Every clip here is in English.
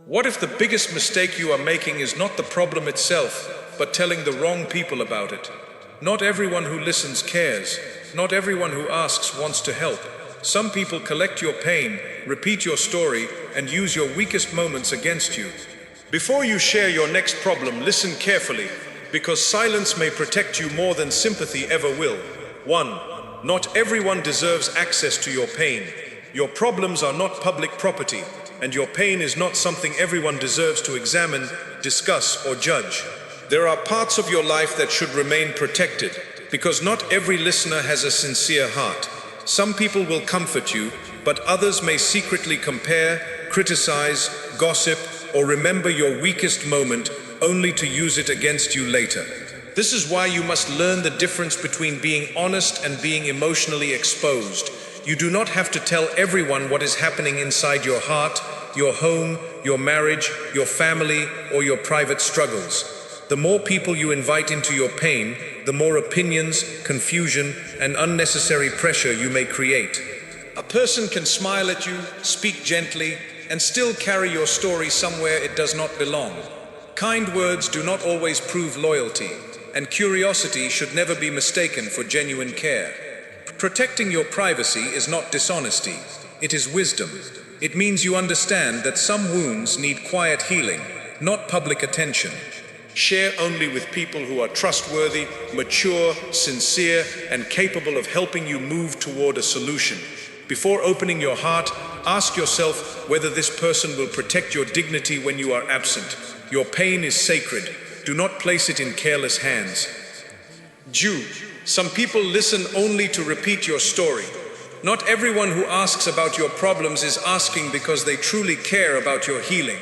What if the biggest mistake you are making is not the problem itself, but telling the wrong people about it? Not everyone who listens cares. Not everyone who asks wants to help. Some people collect your pain, repeat your story, and use your weakest moments against you. Before you share your next problem, listen carefully, because silence may protect you more than sympathy ever will. 1. Not everyone deserves access to your pain. Your problems are not public property, and your pain is not something everyone deserves to examine, discuss, or judge. There are parts of your life that should remain protected, because not every listener has a sincere heart. Some people will comfort you, but others may secretly compare, criticize, gossip, or remember your weakest moment only to use it against you later. This is why you must learn the difference between being honest and being emotionally exposed. You do not have to tell everyone what is happening inside your heart, your home, your marriage, your family, or your private struggles. The more people you invite into your pain, the more opinions, confusion, and unnecessary pressure you may create. A person can smile at you, speak gently, and still carry your story somewhere it does not belong. Kind words do not always prove loyalty, and curiosity should never be mistaken for genuine care. Protecting your privacy is not dishonesty, it is wisdom. It means you understand that some wounds need quiet healing, not public attention. Share only with people who are trustworthy, mature, sincere, and capable of helping you move toward a solution. Before opening your heart, ask yourself whether this person will protect your dignity when you are absent. Your pain is sacred. Do not place it in careless hands. Jew, some people listen only to repeat your story. Not everyone who asks about your problems is asking because they truly care about your healing.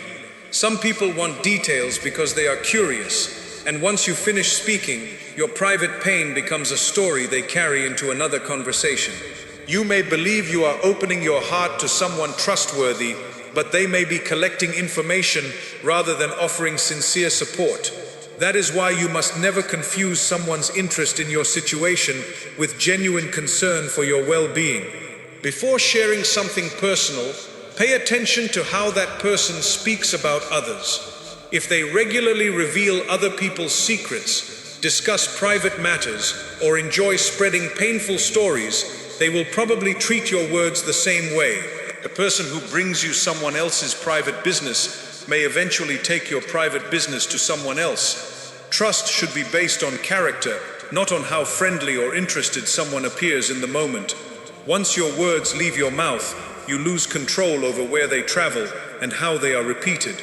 Some people want details because they are curious, and once you finish speaking, your private pain becomes a story they carry into another conversation. You may believe you are opening your heart to someone trustworthy, but they may be collecting information rather than offering sincere support. That is why you must never confuse someone's interest in your situation with genuine concern for your well-being. Before sharing something personal, pay attention to how that person speaks about others. If they regularly reveal other people's secrets, discuss private matters, or enjoy spreading painful stories, they will probably treat your words the same way. A person who brings you someone else's private business may eventually take your private business to someone else. Trust should be based on character, not on how friendly or interested someone appears in the moment. Once your words leave your mouth, you lose control over where they travel and how they are repeated.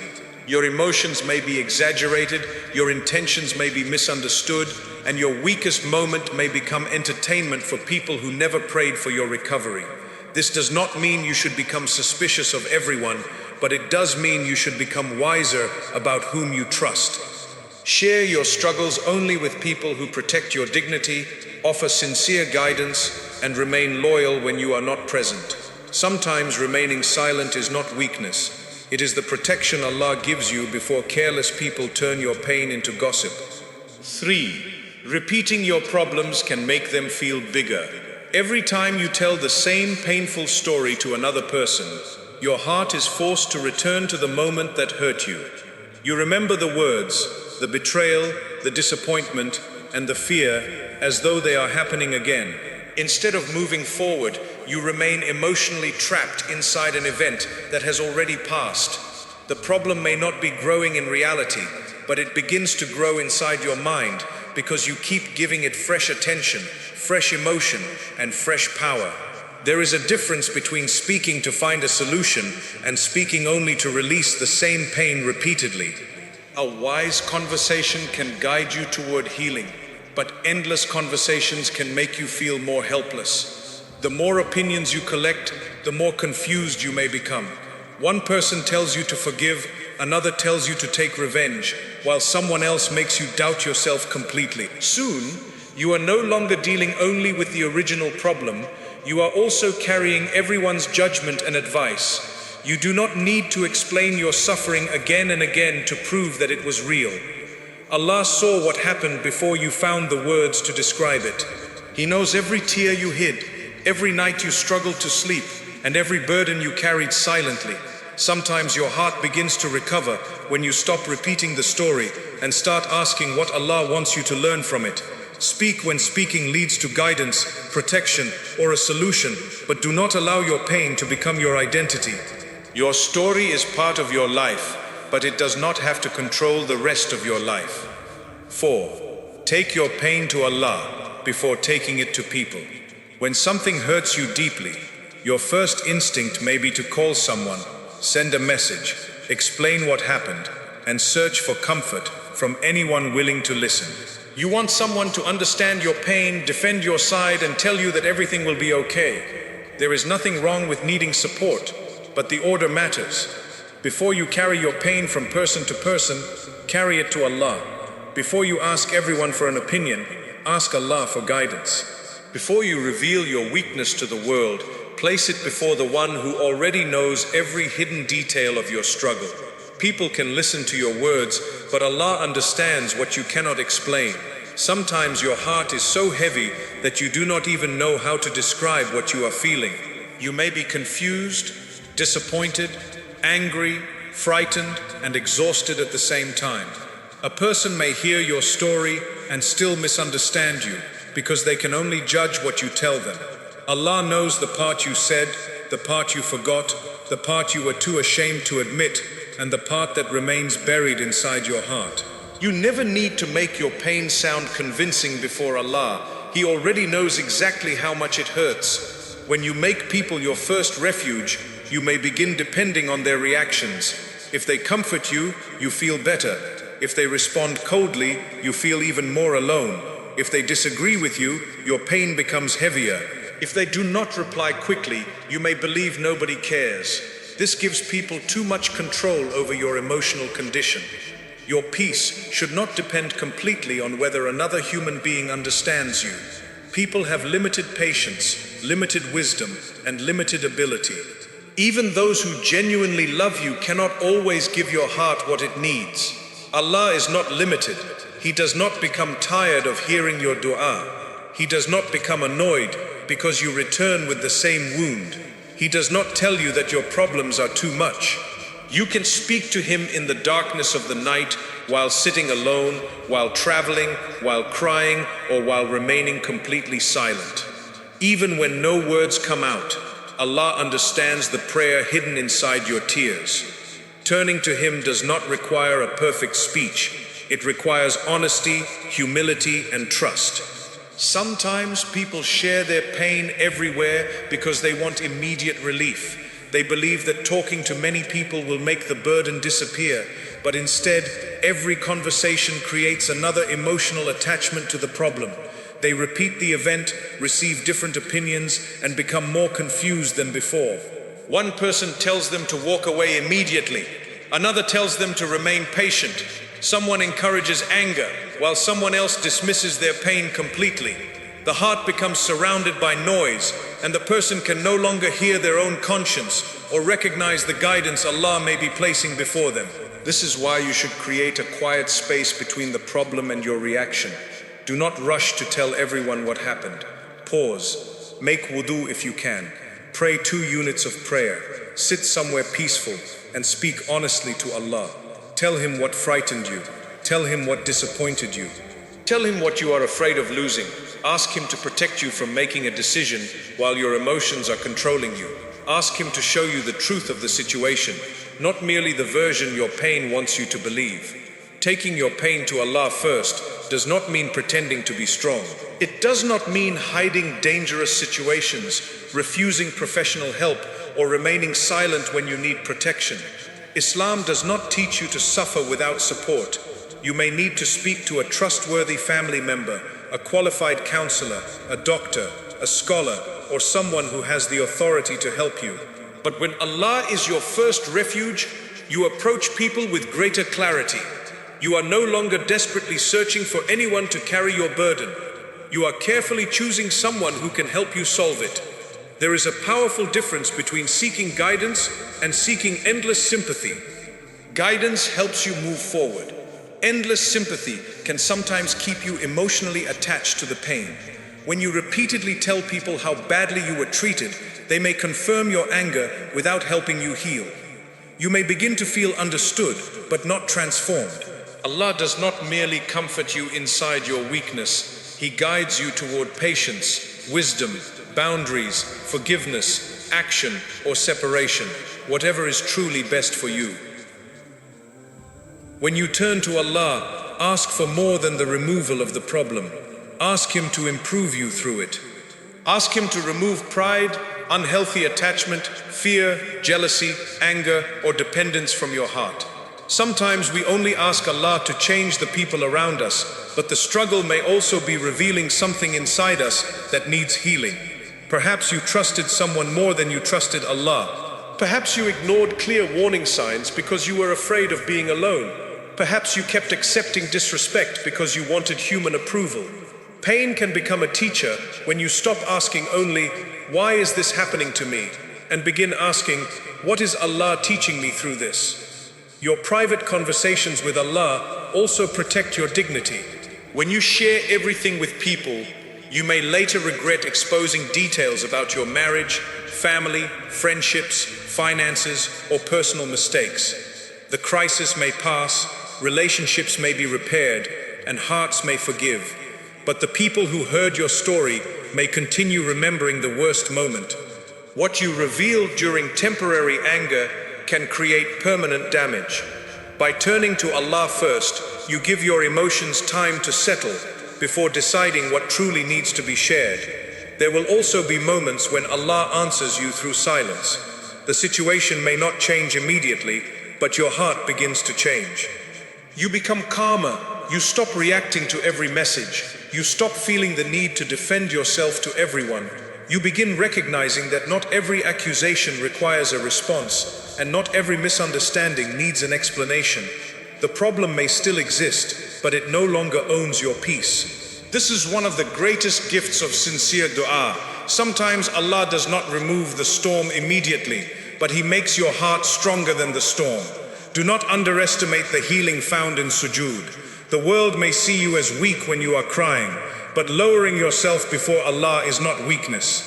Your emotions may be exaggerated, your intentions may be misunderstood, and your weakest moment may become entertainment for people who never prayed for your recovery. This does not mean you should become suspicious of everyone, but it does mean you should become wiser about whom you trust. Share your struggles only with people who protect your dignity, offer sincere guidance, and remain loyal when you are not present. Sometimes remaining silent is not weakness. It is the protection Allah gives you before careless people turn your pain into gossip. 3. Repeating your problems can make them feel bigger. Every time you tell the same painful story to another person, your heart is forced to return to the moment that hurt you. You remember the words, the betrayal, the disappointment, and the fear as though they are happening again. Instead of moving forward, you remain emotionally trapped inside an event that has already passed. The problem may not be growing in reality, but it begins to grow inside your mind because you keep giving it fresh attention, fresh emotion, and fresh power. There is a difference between speaking to find a solution and speaking only to release the same pain repeatedly. A wise conversation can guide you toward healing, but endless conversations can make you feel more helpless. The more opinions you collect, the more confused you may become. One person tells you to forgive, another tells you to take revenge, while someone else makes you doubt yourself completely. Soon, you are no longer dealing only with the original problem, you are also carrying everyone's judgment and advice. You do not need to explain your suffering again and again to prove that it was real. Allah saw what happened before you found the words to describe it. He knows every tear you hid, every night you struggled to sleep, and every burden you carried silently. Sometimes your heart begins to recover when you stop repeating the story and start asking what Allah wants you to learn from it. Speak when speaking leads to guidance, protection, or a solution, but do not allow your pain to become your identity. Your story is part of your life, but it does not have to control the rest of your life. 4. Take your pain to Allah before taking it to people. When something hurts you deeply, your first instinct may be to call someone, send a message, explain what happened, and search for comfort from anyone willing to listen. You want someone to understand your pain, defend your side, and tell you that everything will be okay. There is nothing wrong with needing support, but the order matters. Before you carry your pain from person to person, carry it to Allah. Before you ask everyone for an opinion, ask Allah for guidance. Before you reveal your weakness to the world, place it before the one who already knows every hidden detail of your struggle. People can listen to your words, but Allah understands what you cannot explain. Sometimes your heart is so heavy that you do not even know how to describe what you are feeling. You may be confused, disappointed, angry, frightened, and exhausted at the same time. A person may hear your story and still misunderstand you because they can only judge what you tell them. Allah knows the part you said, the part you forgot, the part you were too ashamed to admit, and the part that remains buried inside your heart. You never need to make your pain sound convincing before Allah. He already knows exactly how much it hurts. When you make people your first refuge, you may begin depending on their reactions. If they comfort you, you feel better. If they respond coldly, you feel even more alone. If they disagree with you, your pain becomes heavier. If they do not reply quickly, you may believe nobody cares. This gives people too much control over your emotional condition. Your peace should not depend completely on whether another human being understands you. People have limited patience, limited wisdom, and limited ability. Even those who genuinely love you cannot always give your heart what it needs. Allah is not limited. He does not become tired of hearing your dua. He does not become annoyed because you return with the same wound. He does not tell you that your problems are too much. You can speak to Him in the darkness of the night, while sitting alone, while traveling, while crying, or while remaining completely silent. Even when no words come out, Allah understands the prayer hidden inside your tears. Turning to Him does not require a perfect speech. It requires honesty, humility, and trust. Sometimes people share their pain everywhere because they want immediate relief. They believe that talking to many people will make the burden disappear, but instead, every conversation creates another emotional attachment to the problem. They repeat the event, receive different opinions, and become more confused than before. One person tells them to walk away immediately. Another tells them to remain patient. Someone encourages anger, while someone else dismisses their pain completely. The heart becomes surrounded by noise, and the person can no longer hear their own conscience or recognize the guidance Allah may be placing before them. This is why you should create a quiet space between the problem and your reaction. Do not rush to tell everyone what happened. Pause. Make wudu if you can. Pray 2 units of prayer. Sit somewhere peaceful and speak honestly to Allah. Tell Him what frightened you. Tell Him what disappointed you. Tell Him what you are afraid of losing. Ask Him to protect you from making a decision while your emotions are controlling you. Ask Him to show you the truth of the situation, not merely the version your pain wants you to believe. Taking your pain to Allah first does not mean pretending to be strong. It does not mean hiding dangerous situations, refusing professional help, or remaining silent when you need protection. Islam does not teach you to suffer without support. You may need to speak to a trustworthy family member, a qualified counselor, a doctor, a scholar, or someone who has the authority to help you. But when Allah is your first refuge, you approach people with greater clarity. You are no longer desperately searching for anyone to carry your burden. You are carefully choosing someone who can help you solve it. There is a powerful difference between seeking guidance and seeking endless sympathy. Guidance helps you move forward. Endless sympathy can sometimes keep you emotionally attached to the pain. When you repeatedly tell people how badly you were treated, they may confirm your anger without helping you heal. You may begin to feel understood, but not transformed. Allah does not merely comfort you inside your weakness. He guides you toward patience, wisdom, boundaries, forgiveness, action, or separation, whatever is truly best for you. When you turn to Allah, ask for more than the removal of the problem. Ask Him to improve you through it. Ask Him to remove pride, unhealthy attachment, fear, jealousy, anger, or dependence from your heart. Sometimes we only ask Allah to change the people around us, but the struggle may also be revealing something inside us that needs healing. Perhaps you trusted someone more than you trusted Allah. Perhaps you ignored clear warning signs because you were afraid of being alone. Perhaps you kept accepting disrespect because you wanted human approval. Pain can become a teacher when you stop asking only, "Why is this happening to me?" and begin asking, "What is Allah teaching me through this?" Your private conversations with Allah also protect your dignity. When you share everything with people, you may later regret exposing details about your marriage, family, friendships, finances, or personal mistakes. The crisis may pass, relationships may be repaired, and hearts may forgive. But the people who heard your story may continue remembering the worst moment. What you revealed during temporary anger can create permanent damage. By turning to Allah first, you give your emotions time to settle before deciding what truly needs to be shared. There will also be moments when Allah answers you through silence. The situation may not change immediately, but your heart begins to change. You become calmer. You stop reacting to every message. You stop feeling the need to defend yourself to everyone. You begin recognizing that not every accusation requires a response, and not every misunderstanding needs an explanation. The problem may still exist, but it no longer owns your peace. This is one of the greatest gifts of sincere dua. Sometimes Allah does not remove the storm immediately, but He makes your heart stronger than the storm. Do not underestimate the healing found in sujood. The world may see you as weak when you are crying, but lowering yourself before Allah is not weakness.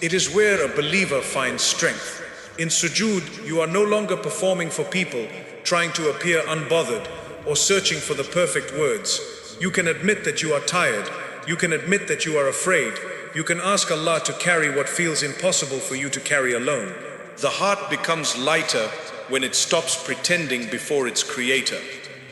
It is where a believer finds strength. In sujood, you are no longer performing for people, trying to appear unbothered, or searching for the perfect words. You can admit that you are tired. You can admit that you are afraid. You can ask Allah to carry what feels impossible for you to carry alone. The heart becomes lighter when it stops pretending before its creator.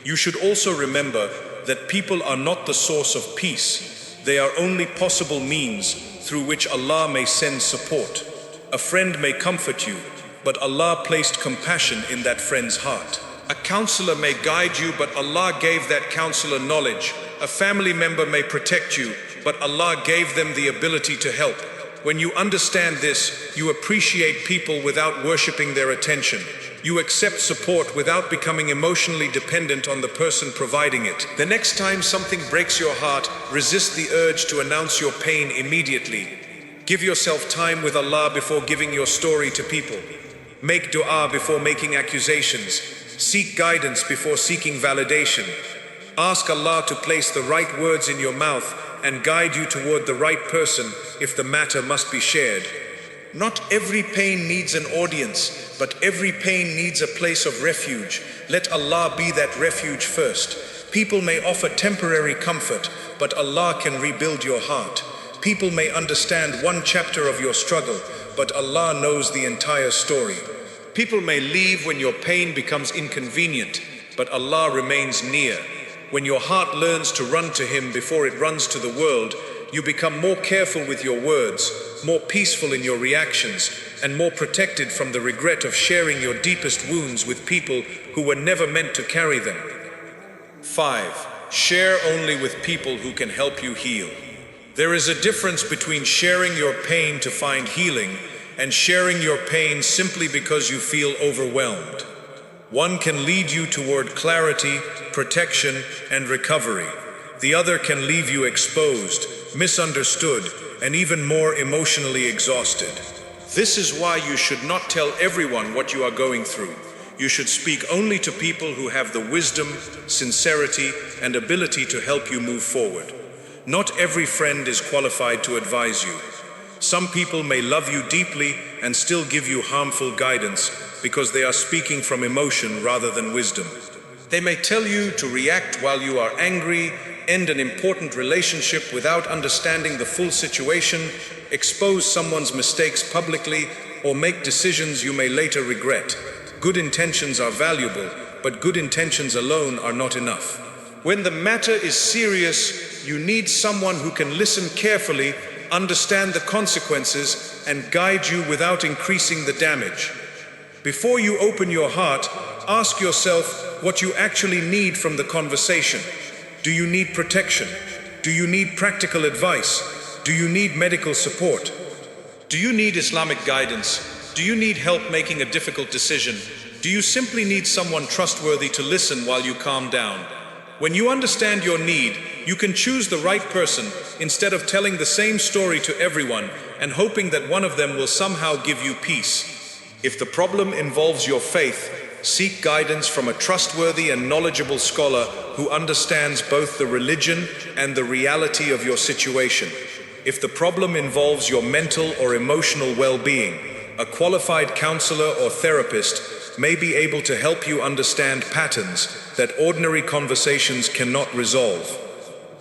You should also remember that people are not the source of peace. They are only possible means through which Allah may send support. A friend may comfort you, but Allah placed compassion in that friend's heart. A counselor may guide you, but Allah gave that counselor knowledge. A family member may protect you, but Allah gave them the ability to help. When you understand this, you appreciate people without worshipping their attention. You accept support without becoming emotionally dependent on the person providing it. The next time something breaks your heart, resist the urge to announce your pain immediately. Give yourself time with Allah before giving your story to people. Make dua before making accusations. Seek guidance before seeking validation. Ask Allah to place the right words in your mouth and guide you toward the right person if the matter must be shared. Not every pain needs an audience, but every pain needs a place of refuge. Let Allah be that refuge first. People may offer temporary comfort, but Allah can rebuild your heart. People may understand one chapter of your struggle, but Allah knows the entire story. People may leave when your pain becomes inconvenient, but Allah remains near. When your heart learns to run to Him before it runs to the world, you become more careful with your words, more peaceful in your reactions, and more protected from the regret of sharing your deepest wounds with people who were never meant to carry them. 5. Share only with people who can help you heal. There is a difference between sharing your pain to find healing and sharing your pain simply because you feel overwhelmed. One can lead you toward clarity, protection, and recovery. The other can leave you exposed, misunderstood, and even more emotionally exhausted. This is why you should not tell everyone what you are going through. You should speak only to people who have the wisdom, sincerity, and ability to help you move forward. Not every friend is qualified to advise you. Some people may love you deeply and still give you harmful guidance because they are speaking from emotion rather than wisdom. They may tell you to react while you are angry, end an important relationship without understanding the full situation, expose someone's mistakes publicly, or make decisions you may later regret. Good intentions are valuable, but good intentions alone are not enough. When the matter is serious, you need someone who can listen carefully, understand the consequences, and guide you without increasing the damage. Before you open your heart, ask yourself what you actually need from the conversation. Do you need protection? Do you need practical advice? Do you need medical support? Do you need Islamic guidance? Do you need help making a difficult decision? Do you simply need someone trustworthy to listen while you calm down? When you understand your need, you can choose the right person instead of telling the same story to everyone and hoping that one of them will somehow give you peace. If the problem involves your faith, seek guidance from a trustworthy and knowledgeable scholar who understands both the religion and the reality of your situation. If the problem involves your mental or emotional well-being, a qualified counselor or therapist may be able to help you understand patterns that ordinary conversations cannot resolve.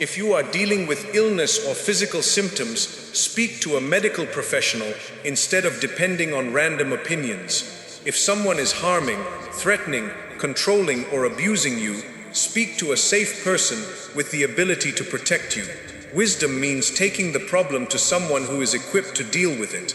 If you are dealing with illness or physical symptoms, speak to a medical professional instead of depending on random opinions. If someone is harming, threatening, controlling, or abusing you, speak to a safe person with the ability to protect you. Wisdom means taking the problem to someone who is equipped to deal with it.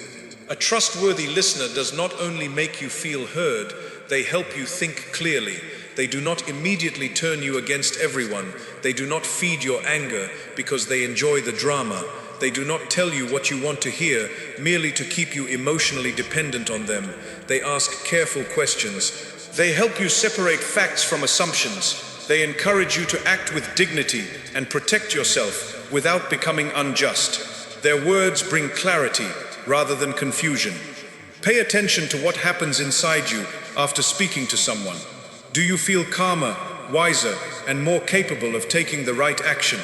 A trustworthy listener does not only make you feel heard, they help you think clearly. They do not immediately turn you against everyone. They do not feed your anger because they enjoy the drama. They do not tell you what you want to hear merely to keep you emotionally dependent on them. They ask careful questions. They help you separate facts from assumptions. They encourage you to act with dignity and protect yourself without becoming unjust. Their words bring clarity rather than confusion. Pay attention to what happens inside you after speaking to someone. Do you feel calmer, wiser, and more capable of taking the right action?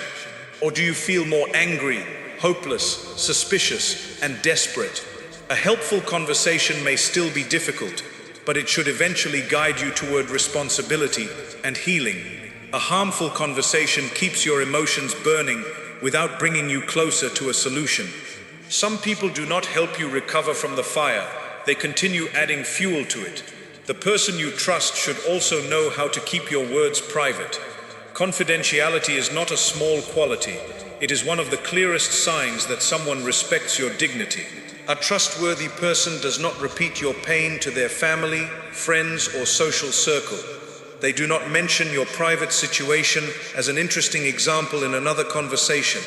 Or do you feel more angry, hopeless, suspicious, and desperate? A helpful conversation may still be difficult, but it should eventually guide you toward responsibility and healing. A harmful conversation keeps your emotions burning without bringing you closer to a solution. Some people do not help you recover from the fire. They continue adding fuel to it. The person you trust should also know how to keep your words private. Confidentiality is not a small quality. It is one of the clearest signs that someone respects your dignity. A trustworthy person does not repeat your pain to their family, friends, or social circle. They do not mention your private situation as an interesting example in another conversation.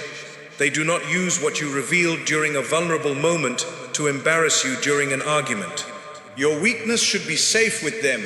They do not use what you revealed during a vulnerable moment to embarrass you during an argument. Your weakness should be safe with them.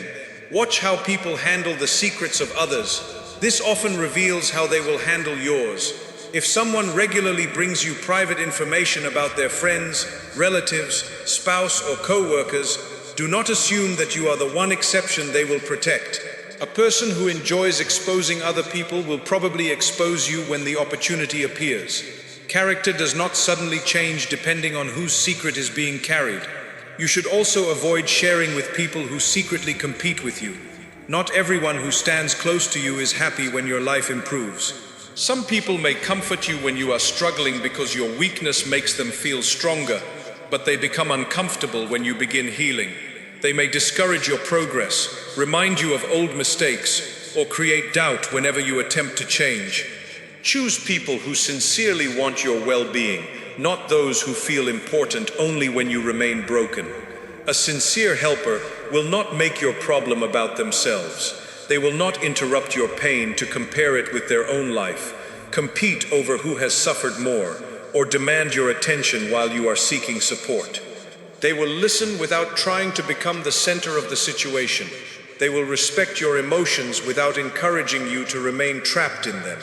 Watch how people handle the secrets of others. This often reveals how they will handle yours. If someone regularly brings you private information about their friends, relatives, spouse, or co-workers, do not assume that you are the one exception they will protect. A person who enjoys exposing other people will probably expose you when the opportunity appears. Character does not suddenly change depending on whose secret is being carried. You should also avoid sharing with people who secretly compete with you. Not everyone who stands close to you is happy when your life improves. Some people may comfort you when you are struggling because your weakness makes them feel stronger, but they become uncomfortable when you begin healing. They may discourage your progress, remind you of old mistakes, or create doubt whenever you attempt to change. Choose people who sincerely want your well-being, not those who feel important only when you remain broken. A sincere helper will not make your problem about themselves. They will not interrupt your pain to compare it with their own life, compete over who has suffered more, or demand your attention while you are seeking support. They will listen without trying to become the center of the situation. They will respect your emotions without encouraging you to remain trapped in them.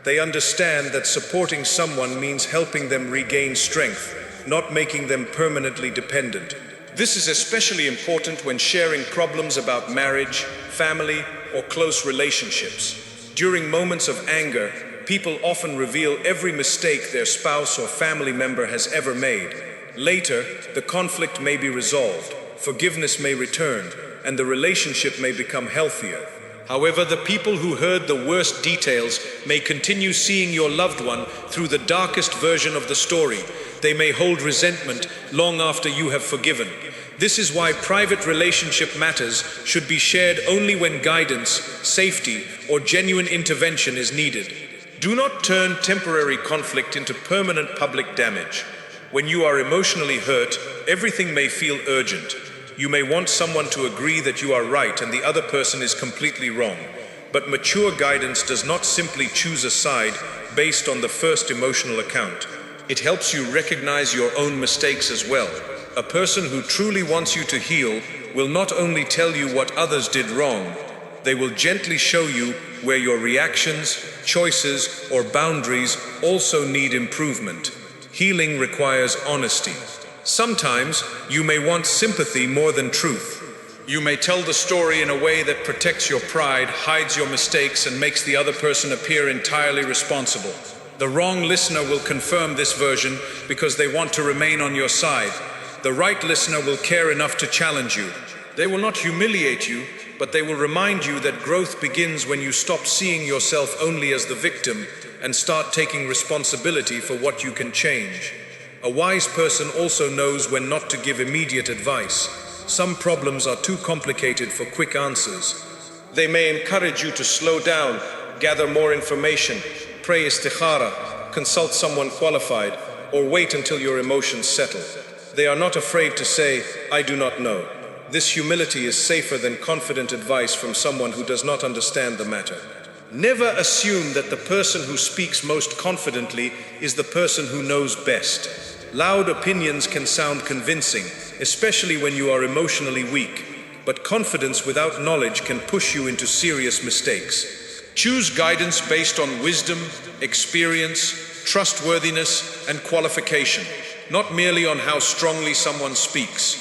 They understand that supporting someone means helping them regain strength, not making them permanently dependent. This is especially important when sharing problems about marriage, family, or close relationships. During moments of anger, people often reveal every mistake their spouse or family member has ever made. Later, the conflict may be resolved, forgiveness may return, and the relationship may become healthier. However, the people who heard the worst details may continue seeing your loved one through the darkest version of the story. They may hold resentment long after you have forgiven. This is why private relationship matters should be shared only when guidance, safety, or genuine intervention is needed. Do not turn temporary conflict into permanent public damage. When you are emotionally hurt, everything may feel urgent. You may want someone to agree that you are right and the other person is completely wrong. But mature guidance does not simply choose a side based on the first emotional account. It helps you recognize your own mistakes as well. A person who truly wants you to heal will not only tell you what others did wrong, they will gently show you where your reactions, choices, or boundaries also need improvement. Healing requires honesty. Sometimes you may want sympathy more than truth. You may tell the story in a way that protects your pride, hides your mistakes, and makes the other person appear entirely responsible. The wrong listener will confirm this version because they want to remain on your side. The right listener will care enough to challenge you. They will not humiliate you, but they will remind you that growth begins when you stop seeing yourself only as the victim and start taking responsibility for what you can change. A wise person also knows when not to give immediate advice. Some problems are too complicated for quick answers. They may encourage you to slow down, gather more information, pray istikhara, consult someone qualified, or wait until your emotions settle. They are not afraid to say, "I do not know." This humility is safer than confident advice from someone who does not understand the matter. Never assume that the person who speaks most confidently is the person who knows best. Loud opinions can sound convincing, especially when you are emotionally weak, but confidence without knowledge can push you into serious mistakes. Choose guidance based on wisdom, experience, trustworthiness, and qualification, not merely on how strongly someone speaks.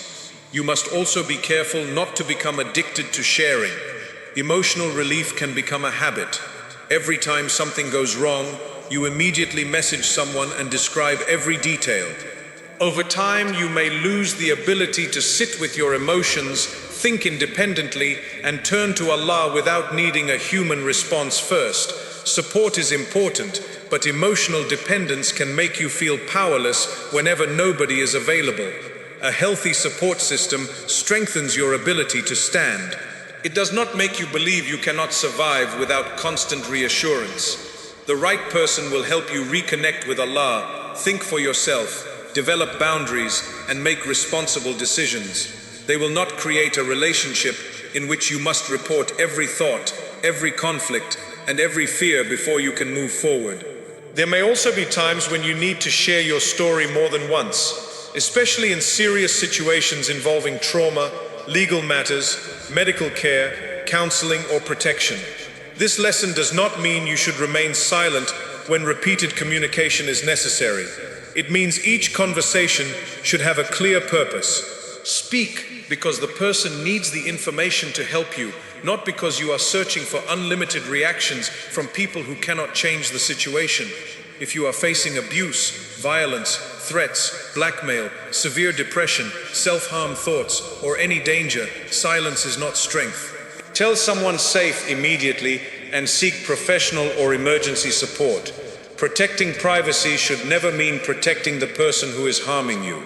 You must also be careful not to become addicted to sharing. Emotional relief can become a habit. Every time something goes wrong, you immediately message someone and describe every detail. Over time, you may lose the ability to sit with your emotions, think independently, and turn to Allah without needing a human response first. Support is important, but emotional dependence can make you feel powerless whenever nobody is available. A healthy support system strengthens your ability to stand. It does not make you believe you cannot survive without constant reassurance. The right person will help you reconnect with Allah, think for yourself, develop boundaries, and make responsible decisions. They will not create a relationship in which you must report every thought, every conflict, and every fear before you can move forward. There may also be times when you need to share your story more than once, especially in serious situations involving trauma, legal matters, medical care, counseling, or protection. This lesson does not mean you should remain silent when repeated communication is necessary. It means each conversation should have a clear purpose. Speak because the person needs the information to help you, not because you are searching for unlimited reactions from people who cannot change the situation. If you are facing abuse, violence, threats, blackmail, severe depression, self-harm thoughts, or any danger, silence is not strength. Tell someone safe immediately and seek professional or emergency support. Protecting privacy should never mean protecting the person who is harming you.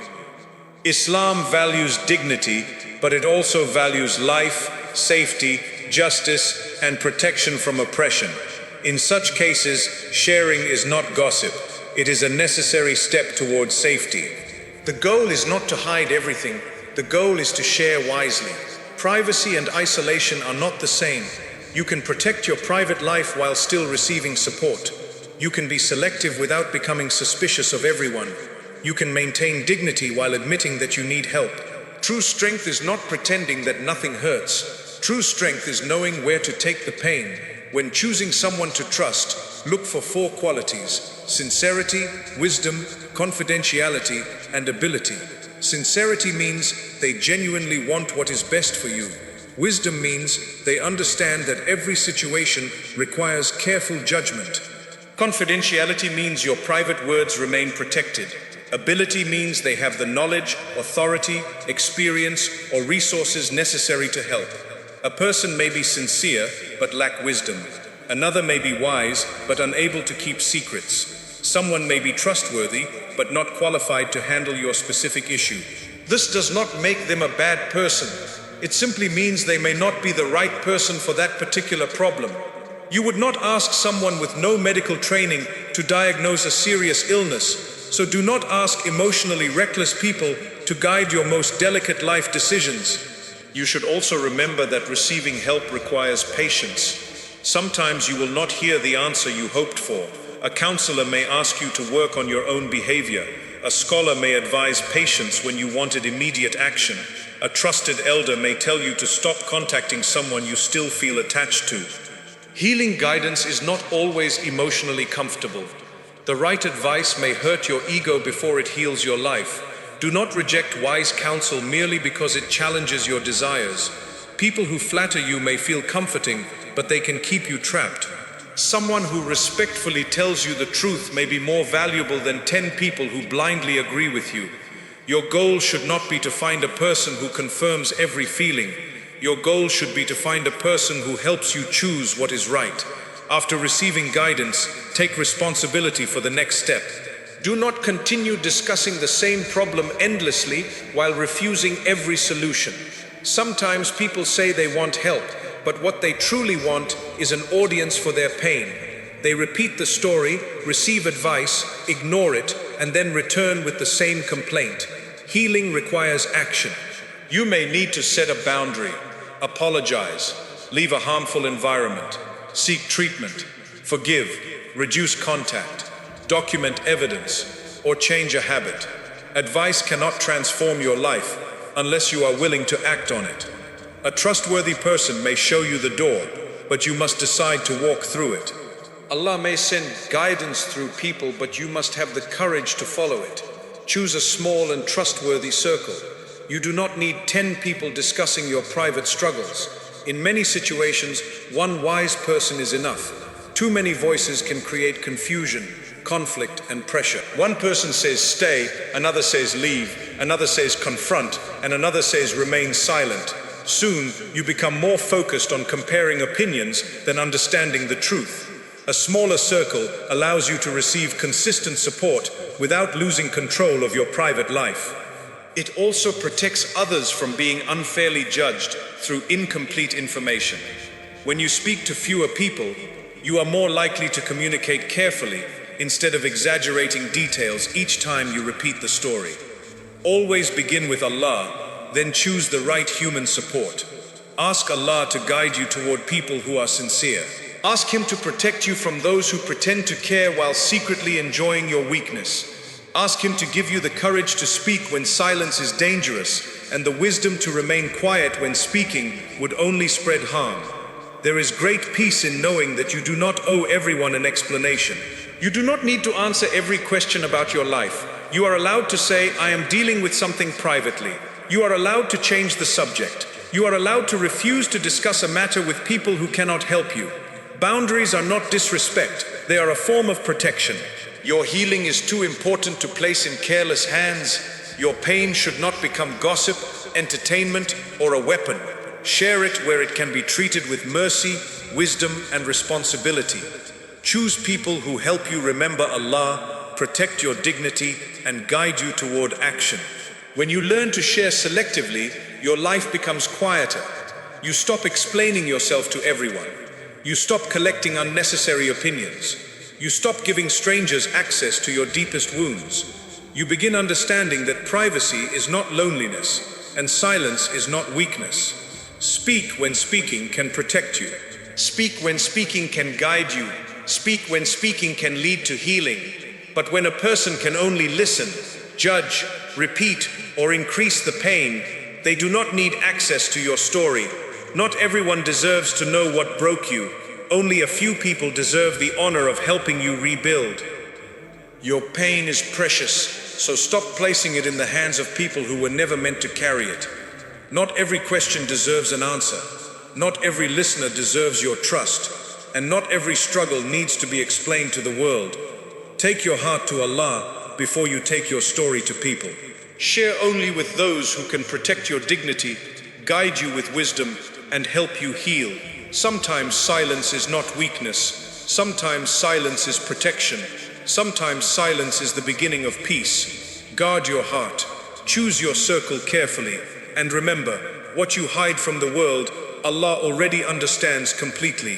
Islam values dignity, but it also values life, safety, justice, and protection from oppression. In such cases, sharing is not gossip. It is a necessary step towards safety. The goal is not to hide everything. The goal is to share wisely. Privacy and isolation are not the same. You can protect your private life while still receiving support. You can be selective without becoming suspicious of everyone. You can maintain dignity while admitting that you need help. True strength is not pretending that nothing hurts. True strength is knowing where to take the pain. When choosing someone to trust, look for 4 qualities: sincerity, wisdom, confidentiality, and ability. Sincerity means they genuinely want what is best for you. Wisdom means they understand that every situation requires careful judgment. Confidentiality means your private words remain protected. Ability means they have the knowledge, authority, experience, or resources necessary to help. A person may be sincere but lack wisdom. Another may be wise but unable to keep secrets. Someone may be trustworthy but not qualified to handle your specific issue. This does not make them a bad person. It simply means they may not be the right person for that particular problem. You would not ask someone with no medical training to diagnose a serious illness, so do not ask emotionally reckless people to guide your most delicate life decisions. You should also remember that receiving help requires patience. Sometimes you will not hear the answer you hoped for. A counselor may ask you to work on your own behavior. A scholar may advise patience when you wanted immediate action. A trusted elder may tell you to stop contacting someone you still feel attached to. Healing guidance is not always emotionally comfortable. The right advice may hurt your ego before it heals your life. Do not reject wise counsel merely because it challenges your desires. People who flatter you may feel comforting, but they can keep you trapped. Someone who respectfully tells you the truth may be more valuable than 10 people who blindly agree with you. Your goal should not be to find a person who confirms every feeling. Your goal should be to find a person who helps you choose what is right. After receiving guidance, take responsibility for the next step. Do not continue discussing the same problem endlessly while refusing every solution. Sometimes people say they want help, but what they truly want is an audience for their pain. They repeat the story, receive advice, ignore it, and then return with the same complaint. Healing requires action. You may need to set a boundary, apologize, leave a harmful environment, seek treatment, forgive, reduce contact, document evidence, or change a habit. Advice cannot transform your life unless you are willing to act on it. A trustworthy person may show you the door, but you must decide to walk through it. Allah may send guidance through people, but you must have the courage to follow it. Choose a small and trustworthy circle. You do not need 10 people discussing your private struggles. In many situations, one wise person is enough. Too many voices can create confusion, conflict, and pressure. One person says stay, another says leave, another says confront, and another says remain silent. Soon, you become more focused on comparing opinions than understanding the truth. A smaller circle allows you to receive consistent support without losing control of your private life. It also protects others from being unfairly judged through incomplete information. When you speak to fewer people, you are more likely to communicate carefully instead of exaggerating details each time you repeat the story. Always begin with Allah, then choose the right human support. Ask Allah to guide you toward people who are sincere. Ask Him to protect you from those who pretend to care while secretly enjoying your weakness. Ask Him to give you the courage to speak when silence is dangerous, and the wisdom to remain quiet when speaking would only spread harm. There is great peace in knowing that you do not owe everyone an explanation. You do not need to answer every question about your life. You are allowed to say, I am dealing with something privately. You are allowed to change the subject. You are allowed to refuse to discuss a matter with people who cannot help you. Boundaries are not disrespect. They are a form of protection. Your healing is too important to place in careless hands. Your pain should not become gossip, entertainment, or a weapon. Share it where it can be treated with mercy, wisdom, and responsibility. Choose people who help you remember Allah, protect your dignity, and guide you toward action. When you learn to share selectively, your life becomes quieter. You stop explaining yourself to everyone. You stop collecting unnecessary opinions. You stop giving strangers access to your deepest wounds. You begin understanding that privacy is not loneliness, and silence is not weakness. Speak when speaking can protect you. Speak when speaking can guide you. Speak when speaking can lead to healing. But when a person can only listen, judge, repeat, or increase the pain, they do not need access to your story. Not everyone deserves to know what broke you. Only a few people deserve the honor of helping you rebuild. Your pain is precious, so stop placing it in the hands of people who were never meant to carry it. Not every question deserves an answer. Not every listener deserves your trust. And not every struggle needs to be explained to the world. Take your heart to Allah before you take your story to people. Share only with those who can protect your dignity, guide you with wisdom, and help you heal. Sometimes silence is not weakness. Sometimes silence is protection. Sometimes silence is the beginning of peace. Guard your heart. Choose your circle carefully. And remember, what you hide from the world, Allah already understands completely.